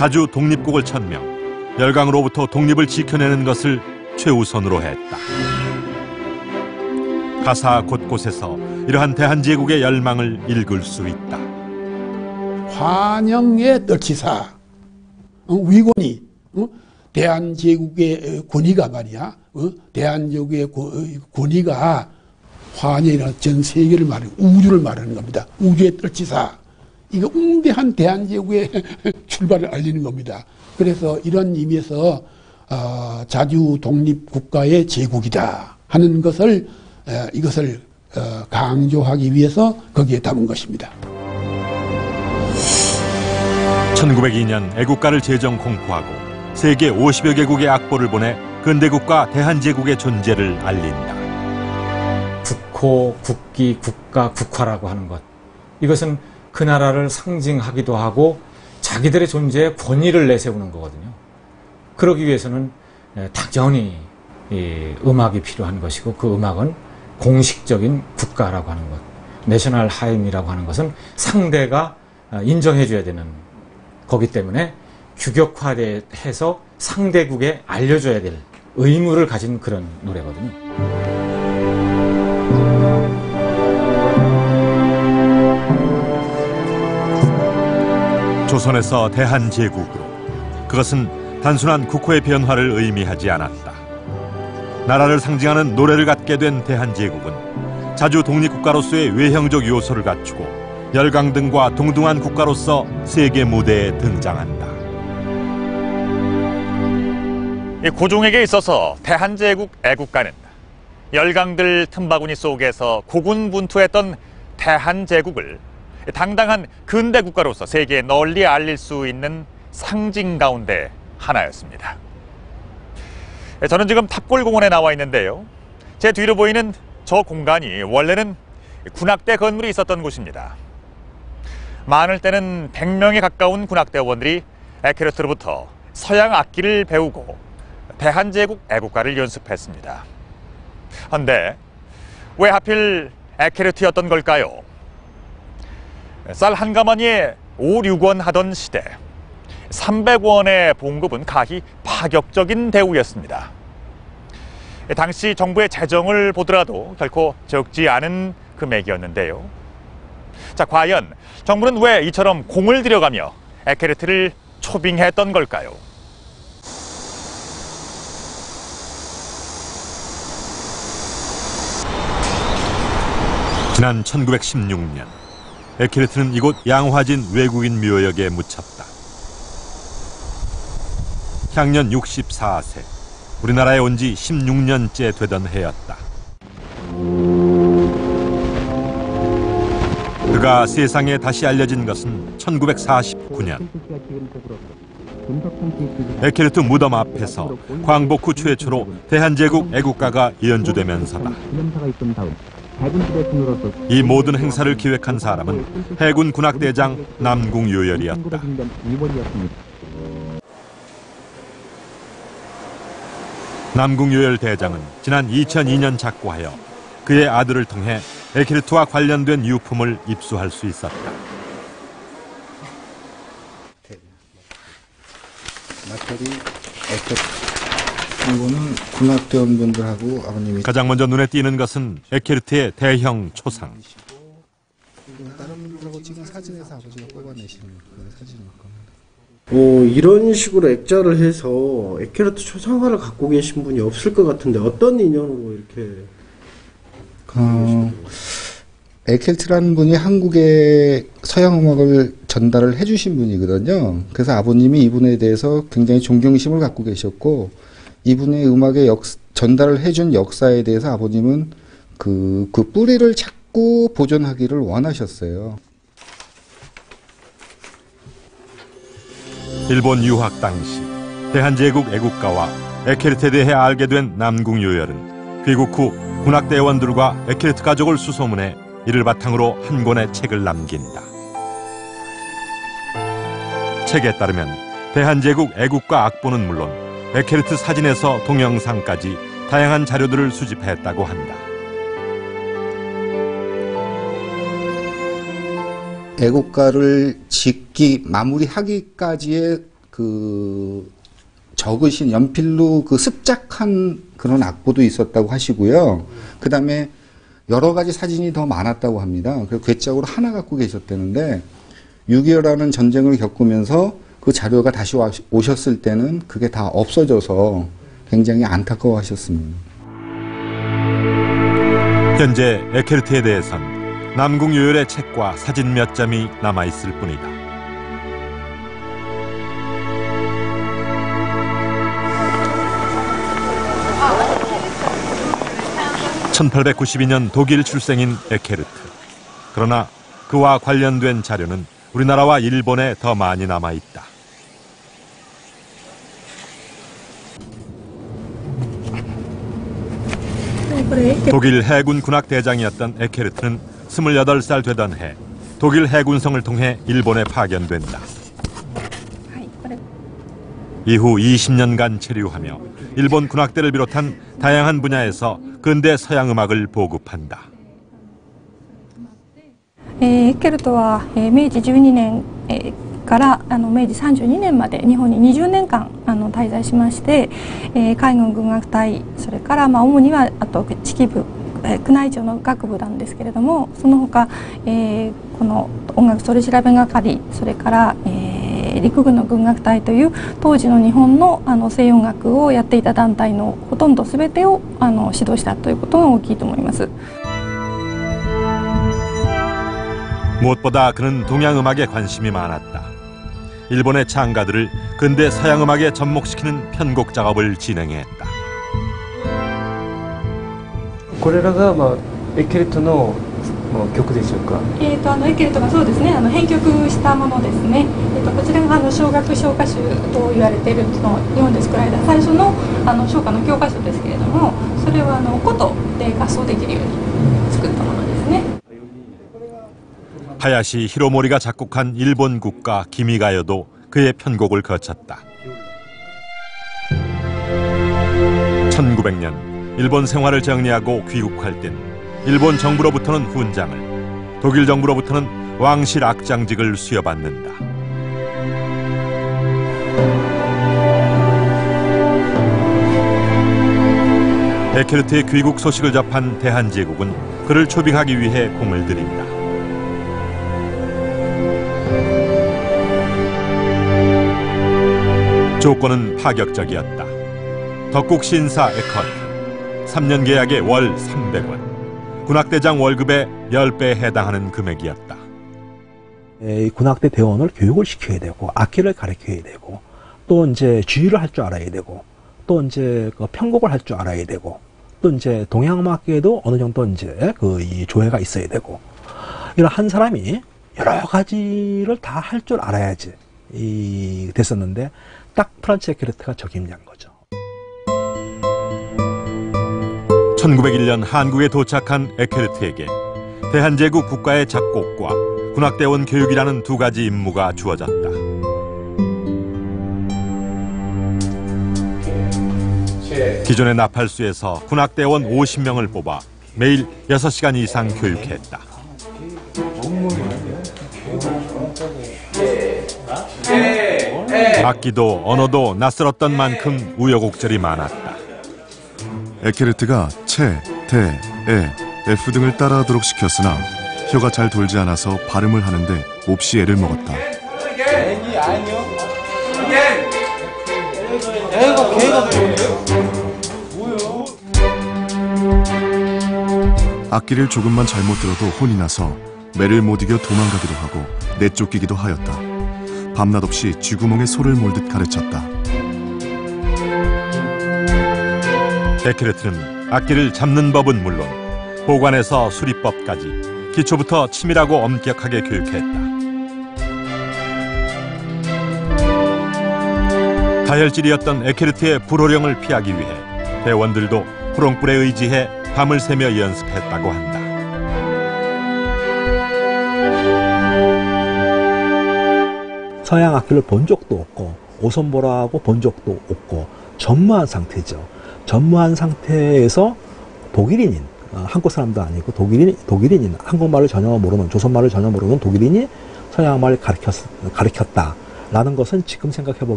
자주 독립국을 천명, 열강으로부터 독립을 지켜내는 것을 최우선으로 했다. 가사 곳곳에서 이러한 대한제국의 열망을 읽을 수 있다. 환영의 떨치사, 위권이, 대한제국의 권위가 말이야, 대한제국의 권위가 환영이라는 전 세계를 말하는, 우주를 말하는 겁니다. 우주의 떨치사. 이거 웅대한 대한제국의 출발을 알리는 겁니다. 그래서 이런 의미에서 자주 독립국가의 제국이다 하는 것을 이것을 강조하기 위해서 거기에 담은 것입니다. 1902년 애국가를 제정 공포하고 세계 50여 개국의 악보를 보내 근대국가 대한제국의 존재를 알린다. 국호, 국기, 국가, 국화라고 하는 것. 이것은 그 나라를 상징하기도 하고 자기들의 존재에 권위를 내세우는 거거든요. 그러기 위해서는 당연히 음악이 필요한 것이고 그 음악은 공식적인 국가라고 하는 것. 내셔널 하임이라고 하는 것은 상대가 인정해줘야 되는 거기 때문에 규격화해서 상대국에 알려줘야 될 의무를 가진 그런 노래거든요. 조선에서 대한제국으로, 그것은 단순한 국호의 변화를 의미하지 않았다. 나라를 상징하는 노래를 갖게 된 대한제국은 자주 독립국가로서의 외형적 요소를 갖추고 열강 등과 동등한 국가로서 세계 무대에 등장한다. 이 고종에게 있어서 대한제국 애국가는 열강들 틈바구니 속에서 고군분투했던 대한제국을 당당한 근대국가로서 세계에 널리 알릴 수 있는 상징 가운데 하나였습니다. 저는 지금 탑골공원에 나와 있는데요. 제 뒤로 보이는 저 공간이 원래는 군악대 건물이 있었던 곳입니다. 많을 때는 100명에 가까운 군악대원들이 에케르트로부터 서양 악기를 배우고 대한제국 애국가를 연습했습니다. 그런데 왜 하필 에케르트였던 걸까요? 쌀 한 가마니에 5, 6원 하던 시대, 300원의 봉급은 가히 파격적인 대우였습니다. 당시 정부의 재정을 보더라도 결코 적지 않은 금액이었는데요. 자, 과연 정부는 왜 이처럼 공을 들여가며 에케르트를 초빙했던 걸까요? 지난 1916년 에케르트는 이곳 양화진 외국인 묘역에 묻혔다. 향년 64세, 우리나라에 온 지 16년째 되던 해였다. 그가 세상에 다시 알려진 것은 1949년. 에케르트 무덤 앞에서 광복 후 최초로 대한제국 애국가가 연주되면서다. 이 모든 행사를 기획한 사람은 해군 군악대장 남궁요열이었다. 남궁요열 대장은 지난 2002년 작고하여 그의 아들을 통해 에케르트와 관련된 유품을 입수할 수 있었다. 마테리 에케르트. 이거는 군악대원분들하고 아버님이 가장 먼저 눈에 띄는 것은 에케르트의 대형 초상. 다른 분들하고 찍은 사진에서 아버지가 뽑아내신 그 사진이니까. 이런 식으로 액자를 해서 에케르트 초상화를 갖고 계신 분이 없을 것 같은데 어떤 인연으로 이렇게? 에케르트라는 분이 한국에 서양 음악을 전달을 해주신 분이거든요. 그래서 아버님이 이분에 대해서 굉장히 존경심을 갖고 계셨고, 이분의 음악의 전달을 해준 역사에 대해서 아버님은 그 뿌리를 자꾸 보존하기를 원하셨어요. 일본 유학 당시 대한제국 애국가와 에케르트에 대해 알게 된 남궁요열은 귀국 후 군악대원들과 에케르트 가족을 수소문해 이를 바탕으로 한 권의 책을 남긴다. 책에 따르면 대한제국 애국가 악보는 물론 에케르트 사진에서 동영상까지 다양한 자료들을 수집했다고 한다. 애국가를 짓기, 마무리하기까지의 그 그 적으신 연필로 그 습작한 그런 악보도 있었다고 하시고요. 그 다음에 여러 가지 사진이 더 많았다고 합니다. 그래서 괴짝으로 하나 갖고 계셨다는데 6.25라는 전쟁을 겪으면서 그 자료가 다시 오셨을 때는 그게 다 없어져서 굉장히 안타까워 하셨습니다. 현재 에케르트에 대해선 남궁 요열의 책과 사진 몇 점이 남아있을 뿐이다. 1892년 독일 출생인 에케르트. 그러나 그와 관련된 자료는 우리나라와 일본에 더 많이 남아있다. 독일 해군 군악대장이었던 에케르트는 28살 되던 해 독일 해군성을 통해 일본에 파견된다. 이후 20년간 체류하며 일본 군악대를 비롯한 다양한 분야에서 근대 서양 음악을 보급한다. エケルトは明治12年から明治32年まで日本に20年間滞在しまして、海軍軍楽隊、それから主にはあと指揮部、宮内庁の楽部なんですけれども、その他、この音楽取調べ係、それから、陸軍の軍楽隊という当時の日本の西洋楽をやっていた団体のほとんど全てを指導したということが大きいと思います。 무엇보다 그는 동양 음악에 관심이 많았다. 일본의 창가들을 근대 서양 음악에 접목시키는 편곡 작업을 진행했다. これらがエケルトの曲でしょうか。エケルトがそうですね、編曲したものですね。こちらが小楽唱歌集と言われている日本で作られた最初の唱歌の教科書ですけれども、それは琴で合奏できるように作ったものですね。 하야시 히로모리가 작곡한 일본 국가 기미가요도 그의 편곡을 거쳤다. 1900년 일본 생활을 정리하고 귀국할 땐 일본 정부로부터는 훈장을, 독일 정부로부터는 왕실 악장직을 수여받는다. 에케르트의 귀국 소식을 접한 대한제국은 그를 초빙하기 위해 공을 들인다. 조건은 파격적이었다. 덕국 신사 에커트, 3년 계약에 월 300원, 군악대장 월급의 10배에 해당하는 금액이었다. 군악대 대원을 교육을 시켜야 되고, 악기를 가르쳐야 되고, 또 이제 주의를 할 줄 알아야 되고, 또 이제 그 편곡을 할 줄 알아야 되고, 또 이제 동양음악계에도 어느 정도 이제 이 조예가 있어야 되고, 이런 한 사람이 여러 가지를 다 할 줄 알아야지 됐었는데, 딱 프란츠 에케르트가 적임자인 거죠. 1901년 한국에 도착한 에케르트에게 대한제국 국가의 작곡과 군악대원 교육이라는 두 가지 임무가 주어졌다. 기존의 나팔수에서 군악대원 50명을 뽑아 매일 6시간 이상 교육했다. 악기도 언어도 낯설었던 만큼 우여곡절이 많았다. 에케르트가 채, 대, 에, F 등을 따라하도록 시켰으나 혀가 잘 돌지 않아서 발음을 하는데 몹시 애를 먹었다. 악기를 조금만 잘못 들어도 혼이 나서 매를 못 이겨 도망가기도 하고 내쫓기기도 하였다. 밤낮 없이 쥐구멍에 소를 몰듯 가르쳤다. 에케르트는 악기를 잡는 법은 물론 보관에서 수리법까지 기초부터 치밀하고 엄격하게 교육했다. 다혈질이었던 에케르트의 불호령을 피하기 위해 대원들도 호롱불에 의지해 밤을 새며 연습했다고 한다. 서양 악기를 본 적도 없고 오손보라하고 본 적도 없고 전무한 상태죠. 전무한 상태에서 독일인인, 한국 사람도 아니고 독일인인, 한국말을 전혀 모르는, 조선말을 전혀 모르는 독일인이 서양말을 가르쳤다라는 것은 지금 생각해보면